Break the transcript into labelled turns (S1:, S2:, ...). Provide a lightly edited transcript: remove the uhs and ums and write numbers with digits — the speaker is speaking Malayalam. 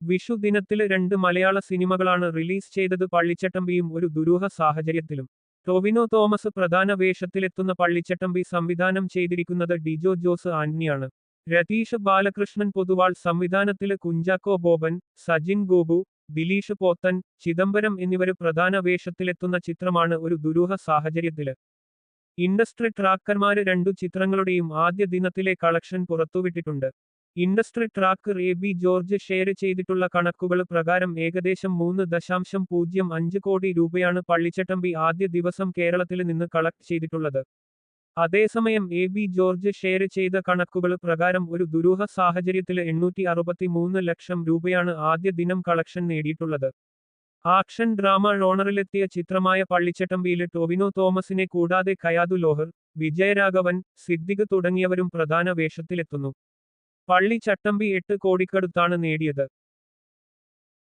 S1: വിഷു ദിനത്തില് 2 മലയാള സിനിമകളാണ് റിലീസ് ചെയ്തത്. പള്ളിച്ചട്ടമ്പിയും ഒരു ദുരൂഹ സാഹചര്യത്തിലും. ടൊവിനോ തോമസ് പ്രധാന വേഷത്തിലെത്തുന്ന പള്ളിച്ചട്ടമ്പി സംവിധാനം ചെയ്തിരിക്കുന്നത് ഡിജോ ജോസ് ആന്റണിയാണ്. രതീഷ് ബാലകൃഷ്ണൻ പൊതുവാൾ സംവിധാനത്തില് കുഞ്ചാക്കോ ബോബൻ, സജിൻ ഗോപു, ദിലീഷ് പോത്തൻ, ചിദംബരം എന്നിവര് പ്രധാന വേഷത്തിലെത്തുന്ന ചിത്രമാണ് ഒരു ദുരൂഹ സാഹചര്യത്തില്. ഇൻഡസ്ട്രി ട്രാക്കർമാര് 2 ചിത്രങ്ങളുടെയും ആദ്യ ദിനത്തിലെ കളക്ഷൻ പുറത്തുവിട്ടിട്ടുണ്ട്. Industry tracker A B George share ചെയ്തിട്ടുള്ള കണക്കുകൾ പ്രകാരം ഏകദേശം 3.05 കോടി രൂപയാണ് പള്ളിച്ചട്ടമ്പി ആദ്യ ദിവസം കേരളത്തില് നിന്ന് കളക്ട് ചെയ്തിട്ടുള്ളത്. അതേസമയം എ ബി ജോർജ് ഷെയർ ചെയ്ത കണക്കുകൾ പ്രകാരം ഒരു ദുരൂഹ സാഹചര്യത്തില് 863 ലക്ഷം രൂപയാണ് ആദ്യ ദിനം കളക്ഷൻ നേടിയിട്ടുള്ളത്. ആക്ഷൻ ഡ്രാമ ജോണറിലെത്തിയ ചിത്രമായ പള്ളിച്ചട്ടമ്പിയില് ടൊവിനോ തോമസിനെ കൂടാതെ കയാതു ലോഹർ, വിജയരാഘവൻ, സിദ്ദിഖ് തുടങ്ങിയവരും പ്രധാന വേഷത്തിലെത്തുന്നു. പള്ളിച്ചട്ടമ്പി 8 കോടിക്കടുത്താണ് നേടിയത്.